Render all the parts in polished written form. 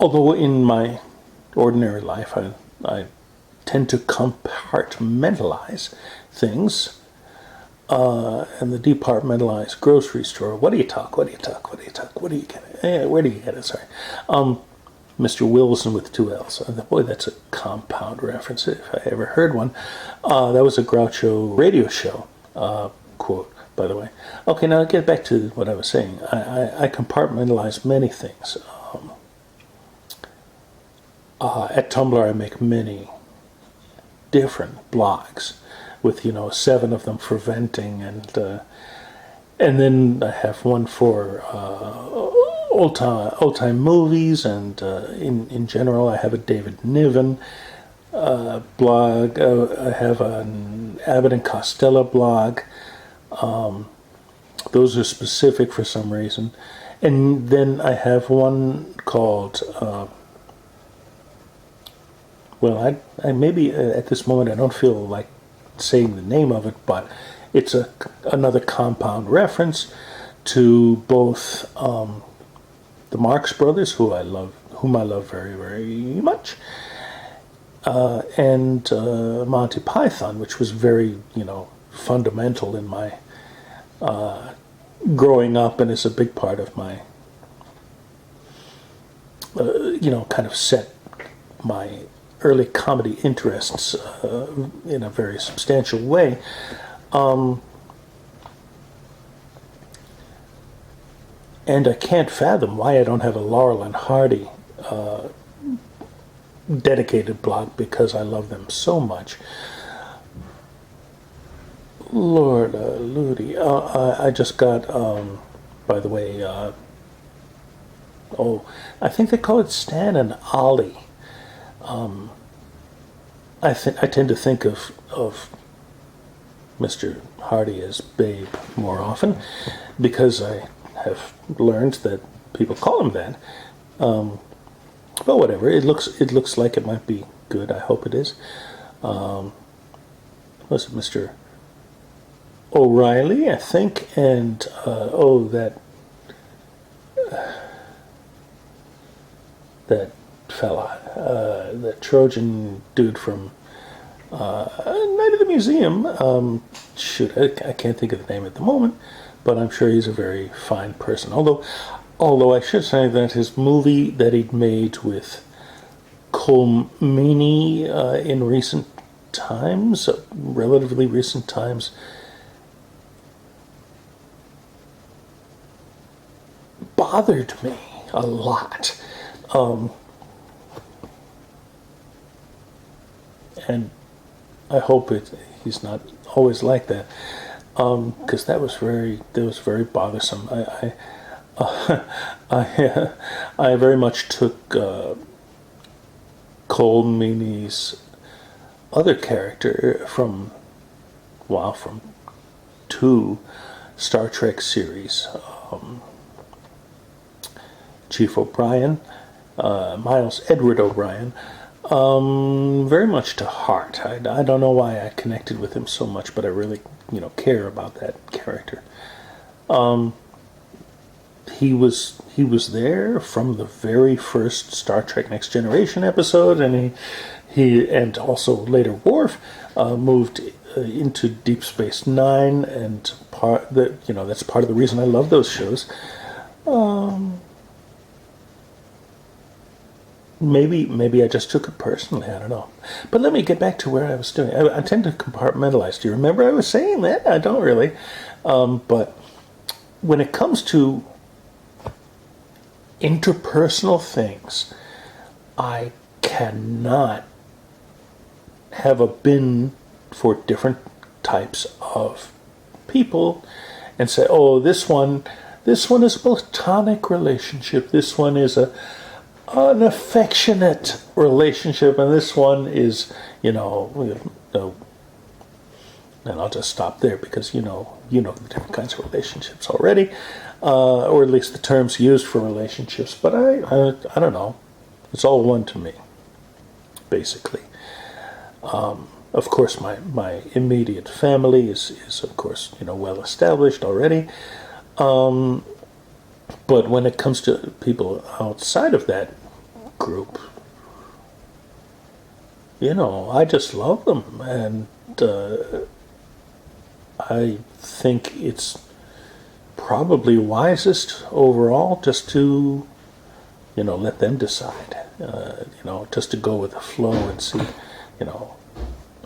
Although in my ordinary life, I tend to compartmentalize things, and the departmentalized grocery store. What do you talk? What do you talk? What do you talk? What do you get it? Where do you get it? Sorry. Mr. Wilson with two L's. Boy, that's a compound reference if I ever heard one. That was a Groucho radio show quote, by the way. Okay, now get back to what I was saying. I compartmentalize many things. At Tumblr, I make many different blogs with 7 of them for venting, and then I have one for old time movies, and in general I have a David Niven blog. I have an Abbott and Costello blog. Those are specific for some reason, and then I have one called. Well, I maybe at this moment I don't feel like saying the name of it, but it's another compound reference to both the Marx Brothers, whom I love very, very much, and Monty Python, which was very, fundamental in my growing up, and is a big part of my, kind of set my early comedy interests in a very substantial way. And I can't fathom why I don't have a Laurel and Hardy dedicated blog, because I love them so much. Lord Ludi, I just got, by the way, I think they call it Stan and Ollie. I tend to think of Mr. Hardy as Babe more often, because I have learned that people call him that. But whatever, it looks like it might be good. I hope it is. Was it Mr. O'Reilly, I think, and that fella, that Trojan dude from Night of the Museum. I can't think of the name at the moment, but I'm sure he's a very fine person. Although I should say that his movie that he'd made with Cole Meany in recent times, relatively recent times, bothered me a lot. And I hope he's not always like that, because that was very bothersome. I very much took Cole Meany's other character from two Star Trek series, Chief O'Brien, Miles Edward O'Brien, very much to heart. I don't know why I connected with him so much, but I really, care about that character. He was there from the very first Star Trek Next Generation episode, and he and also later Worf moved into Deep Space Nine, and that's part of the reason I love those shows. Maybe I just took it personally. I don't know. But let me get back to where I was doing. I tend to compartmentalize. Do you remember I was saying that? I don't really. But when it comes to interpersonal things, I cannot have a bin for different types of people and say, oh, this one is a platonic relationship. This one is an affectionate relationship, and this one is, and I'll just stop there, because you know the different kinds of relationships already, or at least the terms used for relationships. But I don't know. It's all one to me, basically. Of course, my immediate family is of course well established already. But when it comes to people outside of that group, I just love them, and I think it's probably wisest overall just to, let them decide, just to go with the flow and see,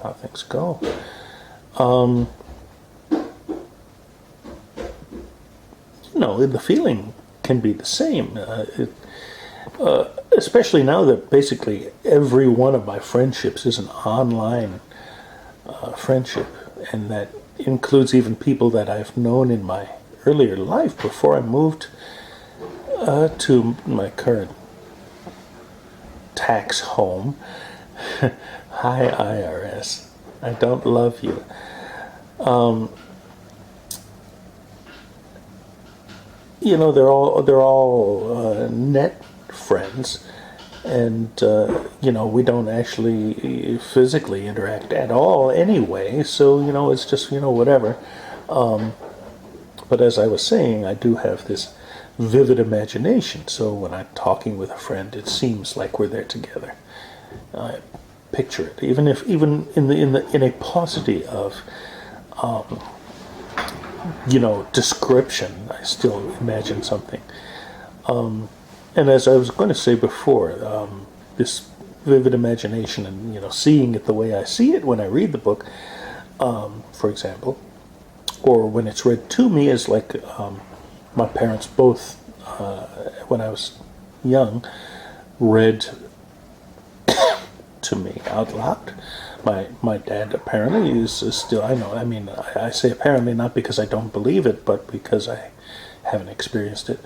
how things go. The feeling can be the same. Especially now that basically every one of my friendships is an online friendship, and that includes even people that I've known in my earlier life before I moved to my current tax home. Hi, IRS. I don't love you. They're all net friends, and we don't actually physically interact at all anyway. So it's just whatever. But as I was saying, I do have this vivid imagination. So when I'm talking with a friend, it seems like we're there together. I picture it, even in a paucity of description. I still imagine something. And as I was going to say before, this vivid imagination and seeing it the way I see it when I read the book, for example, or when it's read to me, is like my parents both, when I was young, read to me out loud. My dad apparently is still, I say apparently not because I don't believe it, but because I haven't experienced it,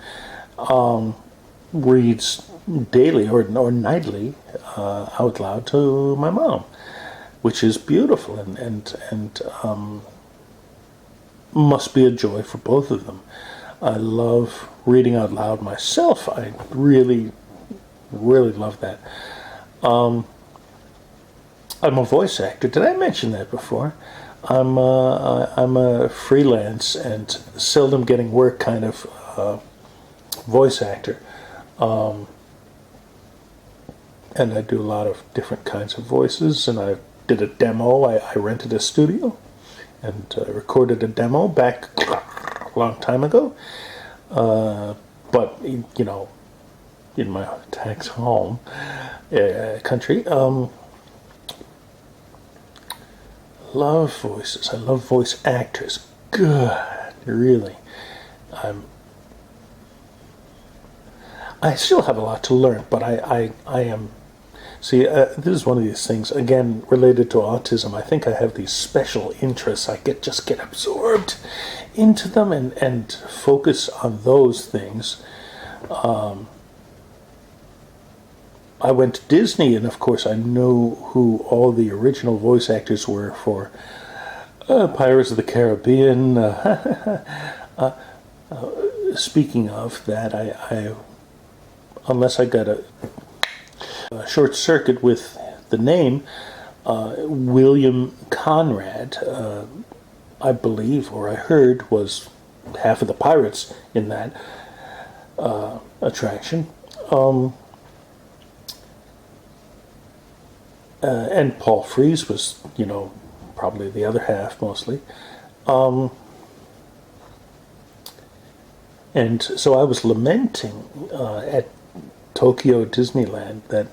reads daily or nightly out loud to my mom, which is beautiful and must be a joy for both of them. I love reading out loud myself. I really, really love that. I'm a voice actor. Did I mention that before? I'm a freelance and seldom getting work kind of voice actor. And I do a lot of different kinds of voices, and I did a demo. I rented a studio and recorded a demo back a long time ago. But, in my tax home country, love voices. I love voice actors. Good, really. I still have a lot to learn, but I am. See, this is one of these things, again, related to autism. I think I have these special interests. I just get absorbed into them and focus on those things. I went to Disney, and of course I knew who all the original voice actors were for Pirates of the Caribbean. Speaking of that, I unless I got a short circuit with the name, William Conrad, I believe, or I heard, was half of the pirates in that attraction. And Paul Frees was, probably the other half mostly. And so I was lamenting at Tokyo Disneyland that,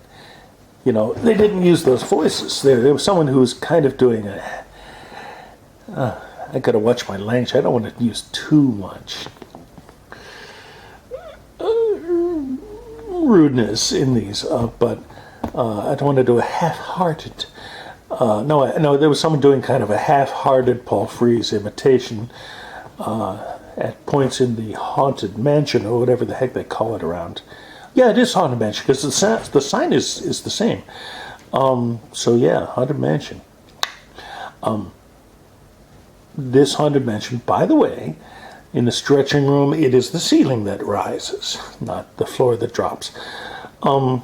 they didn't use those voices. There was someone who was kind of doing I gotta watch my language. I don't want to use too much rudeness in these, but I don't want to do a half-hearted. No, there was someone doing kind of a half-hearted Paul Frees imitation at points in the Haunted Mansion, or whatever the heck they call it around. Yeah, it is Haunted Mansion, because the sign is the same. So yeah, Haunted Mansion. This Haunted Mansion, by the way, in the stretching room, it is the ceiling that rises, not the floor that drops. I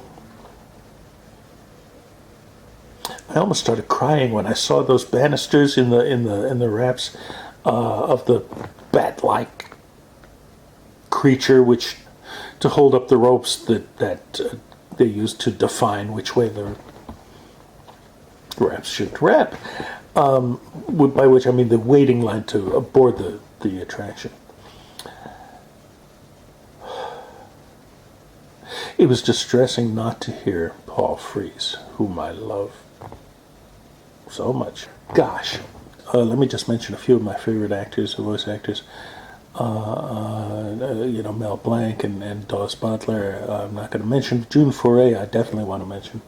almost started crying when I saw those banisters in the wraps of the bat-like creature, which to hold up the ropes that they use to define which way the reps should rep. By which I mean the waiting line to aboard the attraction. It was distressing not to hear Paul Frees, whom I love so much. Gosh, let me just mention a few of my favorite actors, voice actors. Mel Blanc and Dawes Butler. I'm not going to mention June Foray. I definitely want to mention.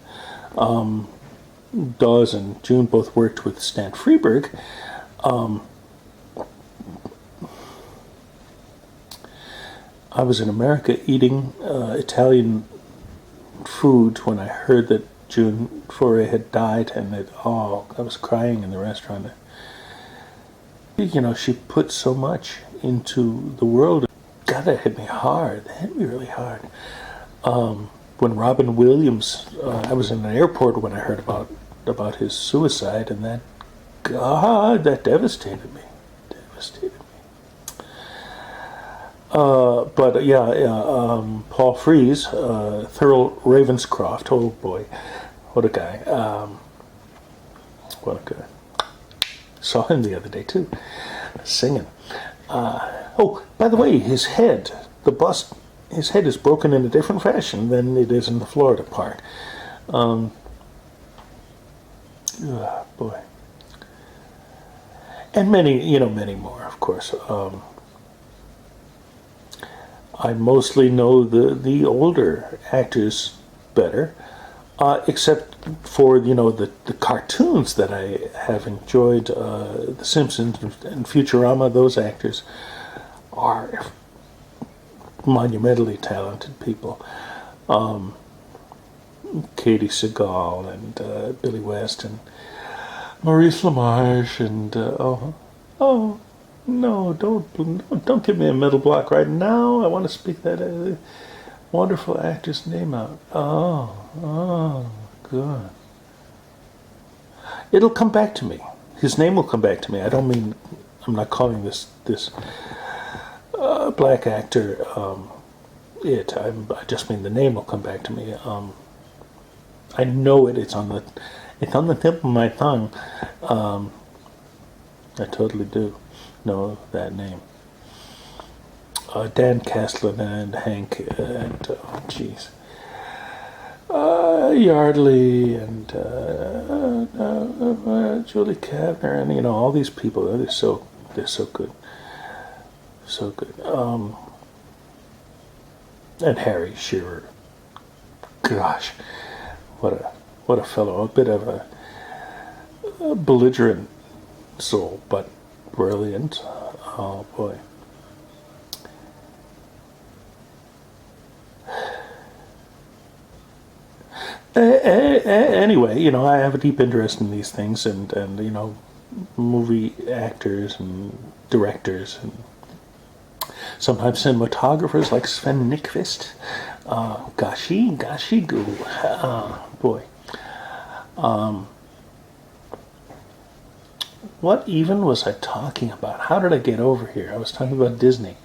Dawes and June both worked with Stan Freberg. I was in America eating Italian food when I heard that June Foray had died, and I was crying in the restaurant. She put so much into the world. God, that hit me hard. That hit me really hard. When Robin Williams, I was in an airport when I heard about his suicide, and that devastated me. Paul Frees, Thurl Ravenscroft. Oh boy, what a guy! What a guy! Saw him the other day too, singing. By the way, his head is broken in a different fashion than it is in the Florida part. Boy. And many more, of course. I mostly know the older actors better, except for the cartoons that I have enjoyed. The Simpsons and Futurama. Those actors are monumentally talented people. Katie Seagal and Billy West and Maurice LaMarche and no, don't give me a middle block right now. I want to speak that wonderful actor's name out. Good. It'll come back to me. His name will come back to me. I'm not calling this black actor I just mean the name will come back to me. I know it. It's on the tip of my tongue. I totally do know that name. Dan Castlin and Hank and Yardley and Julie Kavner and all these people. They're so good, so good. And Harry Shearer. Gosh, what a fellow! A bit of a belligerent soul, but brilliant. Oh boy. Anyway, I have a deep interest in these things, and movie actors and directors, and sometimes cinematographers like Sven Nykvist. Gashi goo. Boy. What even was I talking about? How did I get over here? I was talking about Disney.